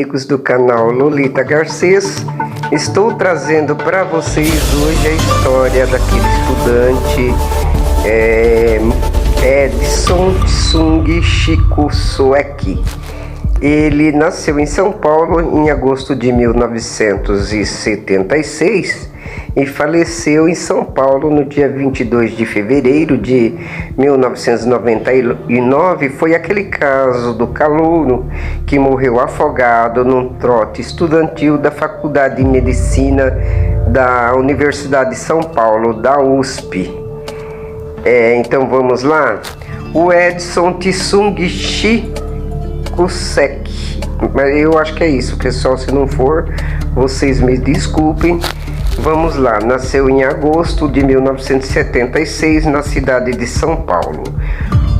amigos do canal Lolita Garcês. Estou trazendo para vocês hoje a história daquele estudante Edson Tsung Chikusoeki. Ele nasceu em São Paulo em agosto de 1976 e faleceu em São Paulo no dia 22 de fevereiro de 1999. Foi aquele caso do calouro que morreu afogado num trote estudantil da Faculdade de Medicina da Universidade de São Paulo, da USP. Então vamos lá. O Edson Tsung Chikusoeki, mas eu acho que é isso, pessoal. Se não for, vocês me desculpem. Vamos lá, nasceu em agosto de 1976 na cidade de São Paulo.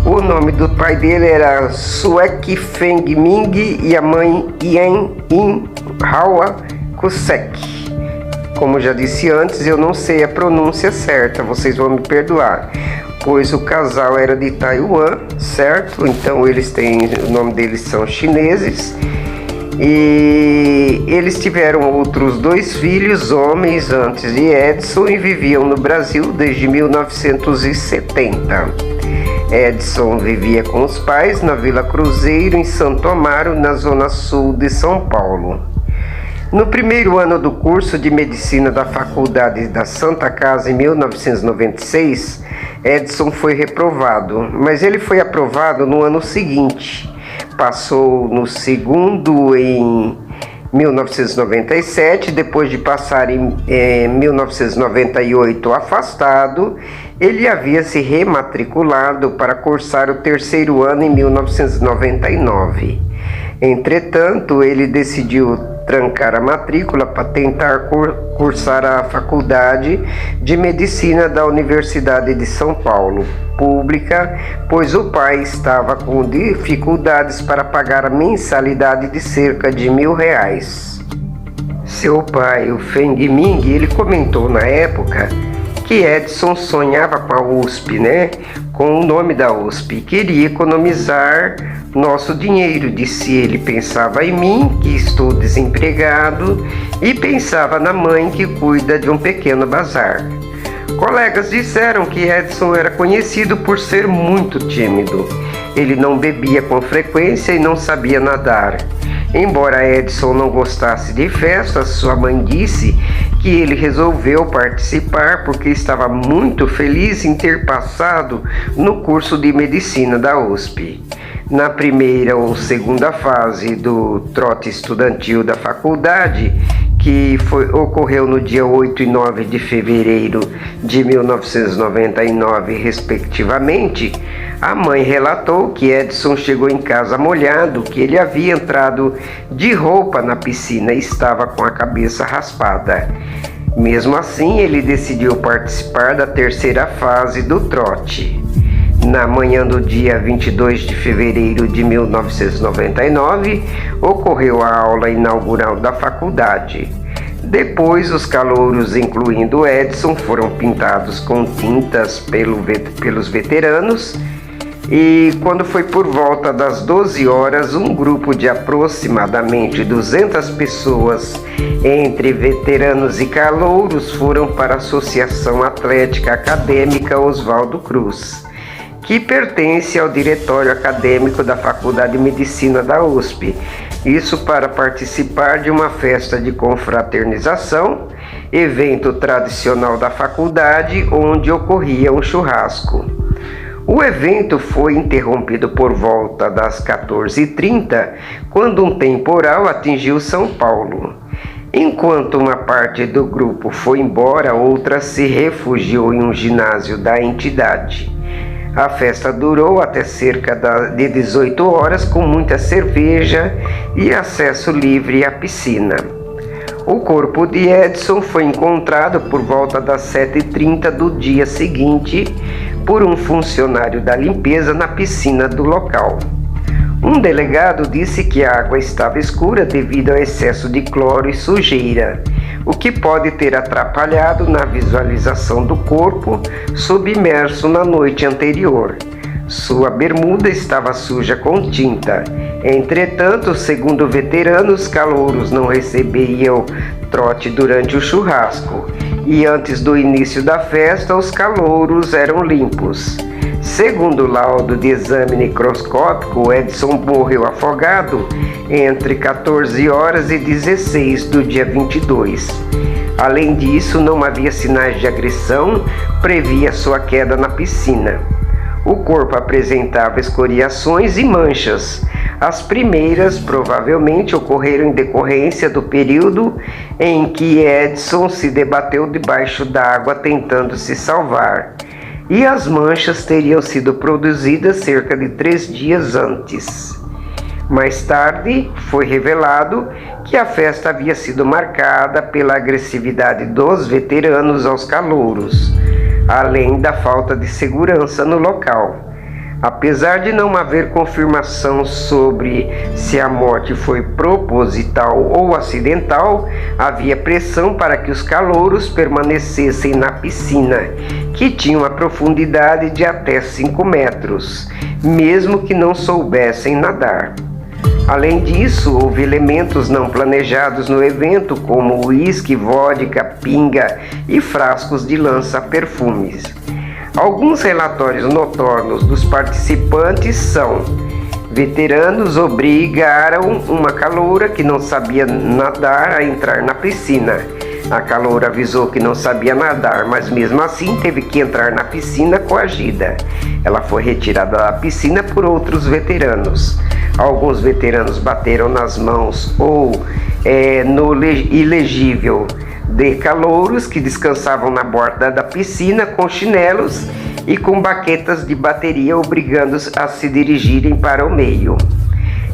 O nome do pai dele era Sueki Feng Ming e a mãe Yen In Hawa Kusek. Como já disse antes, eu não sei a pronúncia certa, vocês vão me perdoar, pois o casal era de Taiwan, certo? Então eles têm, o nome deles são chineses. E eles tiveram outros 2 filhos, homens, antes de Edson, e viviam no Brasil desde 1970. Edson vivia com os pais na Vila Cruzeiro, em Santo Amaro, na zona sul de São Paulo. No primeiro ano do curso de medicina da Faculdade da Santa Casa, em 1996, Edson foi reprovado, mas ele foi aprovado no ano seguinte. Passou no segundo em 1997, depois de passar em 1998 afastado, ele havia se rematriculado para cursar o terceiro ano em 1999. Entretanto, ele decidiu trancar a matrícula para tentar cursar a Faculdade de Medicina da Universidade de São Paulo, pública, pois o pai estava com dificuldades para pagar a mensalidade de cerca de R$1.000. Seu pai, o Feng Ming, ele comentou na época que Edson sonhava com a USP, com o nome da USP, queria economizar nosso dinheiro, disse ele. Pensava em mim, que estou desempregado, e pensava na mãe que cuida de um pequeno bazar. Colegas disseram que Edson era conhecido por ser muito tímido. Ele não bebia com frequência e não sabia nadar. Embora Edson não gostasse de festas, sua mãe disse que ele resolveu participar porque estava muito feliz em ter passado no curso de medicina da USP. Na primeira ou segunda fase do trote estudantil da faculdade, que ocorreu no dia 8 e 9 de fevereiro de 1999, respectivamente, a mãe relatou que Edson chegou em casa molhado, que ele havia entrado de roupa na piscina e estava com a cabeça raspada. Mesmo assim, ele decidiu participar da terceira fase do trote. Na manhã do dia 22 de fevereiro de 1999, ocorreu a aula inaugural da faculdade. Depois, os calouros, incluindo Edson, foram pintados com tintas pelos veteranos. E quando foi por volta das 12 horas, um grupo de aproximadamente 200 pessoas, entre veteranos e calouros, foram para a Associação Atlética Acadêmica Oswaldo Cruz, que pertence ao diretório acadêmico da Faculdade de Medicina da USP. Isso para participar de uma festa de confraternização, evento tradicional da faculdade, onde ocorria um churrasco. O evento foi interrompido por volta das 14h30, quando um temporal atingiu São Paulo. Enquanto uma parte do grupo foi embora, outra se refugiou em um ginásio da entidade. A festa durou até cerca de 18 horas, com muita cerveja e acesso livre à piscina. O corpo de Edson foi encontrado por volta das 7h30 do dia seguinte por um funcionário da limpeza na piscina do local. Um delegado disse que a água estava escura devido ao excesso de cloro e sujeira, o que pode ter atrapalhado na visualização do corpo submerso na noite anterior. Sua bermuda estava suja com tinta. Entretanto, segundo veteranos, calouros não recebiam trote durante o churrasco, e antes do início da festa, os calouros eram limpos. Segundo o laudo de exame necroscópico, Edson morreu afogado entre 14 horas e 16 do dia 22. Além disso, não havia sinais de agressão, previa sua queda na piscina. O corpo apresentava escoriações e manchas. As primeiras provavelmente ocorreram em decorrência do período em que Edson se debateu debaixo d'água tentando se salvar, e as manchas teriam sido produzidas cerca de 3 dias antes. Mais tarde, foi revelado que a festa havia sido marcada pela agressividade dos veteranos aos calouros, além da falta de segurança no local. Apesar de não haver confirmação sobre se a morte foi proposital ou acidental, havia pressão para que os calouros permanecessem na piscina, que tinha uma profundidade de até 5 metros, mesmo que não soubessem nadar. Além disso, houve elementos não planejados no evento, como uísque, vodka, pinga e frascos de lança-perfumes. Alguns relatórios notórios dos participantes são: veteranos obrigaram uma caloura que não sabia nadar a entrar na piscina. A caloura avisou que não sabia nadar, mas mesmo assim teve que entrar na piscina coagida. Ela foi retirada da piscina por outros veteranos. Alguns veteranos bateram nas mãos ou no ilegível de calouros que descansavam na borda da piscina com chinelos e com baquetas de bateria, obrigando-os a se dirigirem para o meio.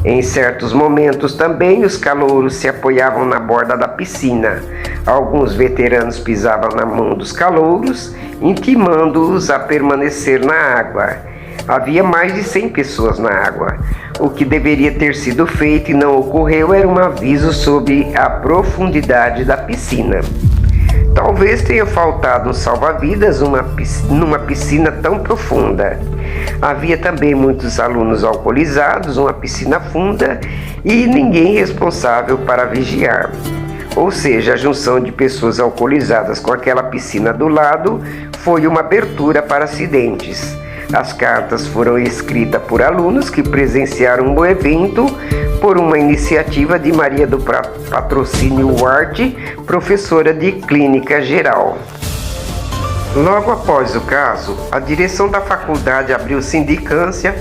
Em certos momentos também os calouros se apoiavam na borda da piscina. Alguns veteranos pisavam na mão dos calouros, intimando-os a permanecer na água. Havia mais de 100 pessoas na água. O que deveria ter sido feito e não ocorreu era um aviso sobre a profundidade da piscina. Talvez tenha faltado um salva-vidas numa piscina tão profunda. Havia também muitos alunos alcoolizados, uma piscina funda e ninguém responsável para vigiar. Ou seja, a junção de pessoas alcoolizadas com aquela piscina do lado foi uma abertura para acidentes. As cartas foram escritas por alunos que presenciaram o evento por uma iniciativa de Maria do Patrocínio Huarte, professora de Clínica Geral. Logo após o caso, a direção da faculdade abriu sindicância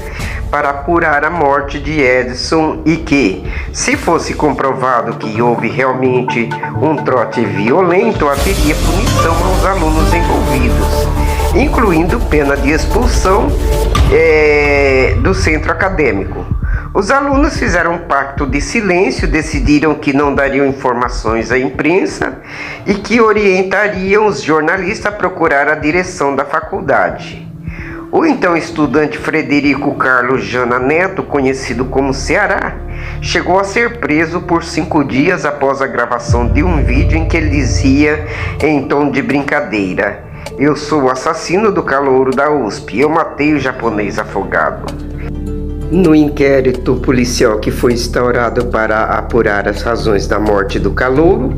para apurar a morte de Edson e que, se fosse comprovado que houve realmente um trote violento, haveria punição aos alunos envolvidos, incluindo pena de expulsão do centro acadêmico. Os alunos fizeram um pacto de silêncio, decidiram que não dariam informações à imprensa e que orientariam os jornalistas a procurar a direção da faculdade. O então estudante Frederico Carlos Jana Neto, conhecido como Ceará, chegou a ser preso por 5 dias após a gravação de um vídeo em que ele dizia, em tom de brincadeira: "Eu sou o assassino do calouro da USP, eu matei o japonês afogado." No inquérito policial que foi instaurado para apurar as razões da morte do calouro,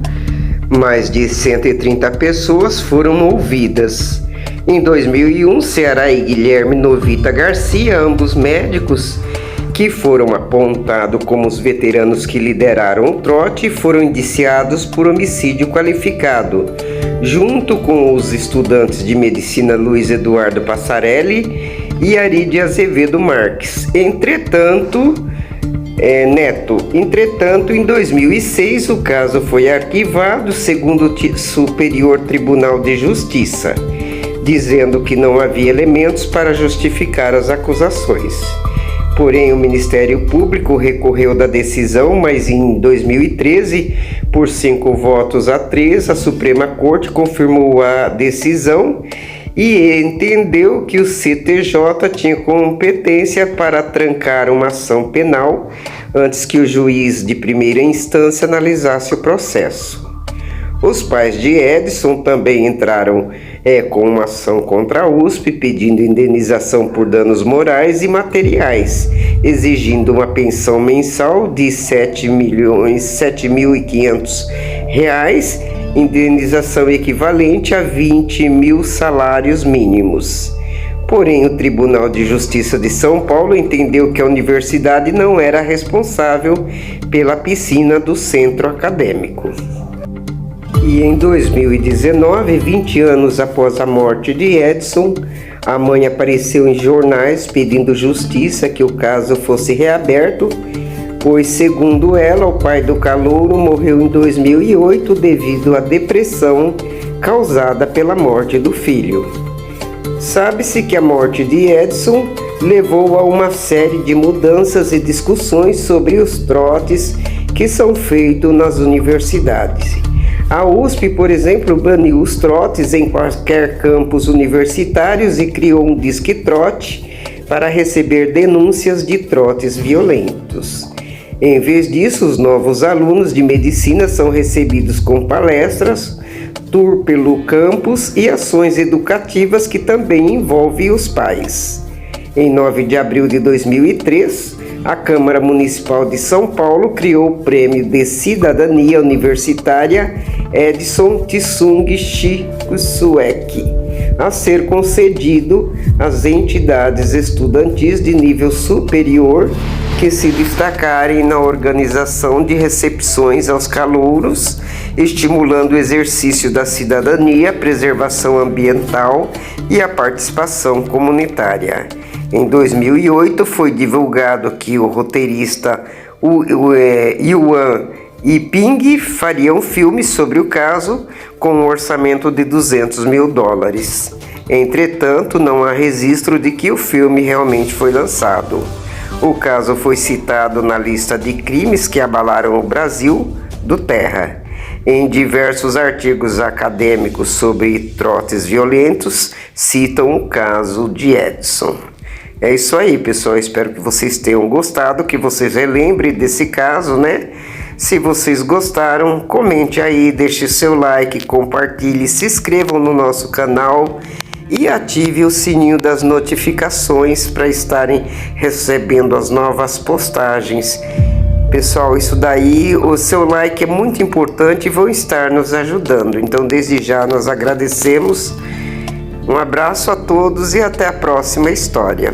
mais de 130 pessoas foram ouvidas. Em 2001, Ceará e Guilherme Novita Garcia, ambos médicos, que foram apontados como os veteranos que lideraram o trote, foram indiciados por homicídio qualificado, junto com os estudantes de medicina Luiz Eduardo Passarelli e Aride Azevedo Marques. Entretanto, em 2006, o caso foi arquivado segundo o Superior Tribunal de Justiça, dizendo que não havia elementos para justificar as acusações. Porém, o Ministério Público recorreu da decisão, mas em 2013, por 5 votos a 3, a Suprema Corte confirmou a decisão e entendeu que o CTJ tinha competência para trancar uma ação penal antes que o juiz de primeira instância analisasse o processo. Os pais de Edson também entraram com uma ação contra a USP, pedindo indenização por danos morais e materiais, exigindo uma pensão mensal de R$ 7.500, indenização equivalente a 20 mil salários mínimos. Porém, o Tribunal de Justiça de São Paulo entendeu que a universidade não era responsável pela piscina do centro acadêmico. E em 2019, 20 anos após a morte de Edson, a mãe apareceu em jornais pedindo justiça, que o caso fosse reaberto, pois, segundo ela, o pai do calouro morreu em 2008 devido à depressão causada pela morte do filho. Sabe-se que a morte de Edson levou a uma série de mudanças e discussões sobre os trotes que são feitos nas universidades. A USP, por exemplo, baniu os trotes em quaisquer campus universitários e criou um disque trote para receber denúncias de trotes violentos. Em vez disso, os novos alunos de medicina são recebidos com palestras, tour pelo campus e ações educativas que também envolvem os pais. Em 9 de abril de 2003, a Câmara Municipal de São Paulo criou o Prêmio de Cidadania Universitária Edson Tsung Chikusueki, a ser concedido às entidades estudantis de nível superior que se destacarem na organização de recepções aos calouros, estimulando o exercício da cidadania, a preservação ambiental e a participação comunitária. Em 2008, foi divulgado que o roteirista Yuan Yiping faria um filme sobre o caso com um orçamento de $200 mil. Entretanto, não há registro de que o filme realmente foi lançado. O caso foi citado na lista de crimes que abalaram o Brasil do Terra. Em diversos artigos acadêmicos sobre trotes violentos, citam o caso de Edson. É isso aí, pessoal. Espero que vocês tenham gostado, que vocês relembrem desse caso, né? Se vocês gostaram, comente aí, deixe seu like, compartilhe, se inscrevam no nosso canal e ative o sininho das notificações para estarem recebendo as novas postagens. Pessoal, isso daí, o seu like é muito importante e vão estar nos ajudando. Então, desde já, nós agradecemos. Um abraço a todos e até a próxima história.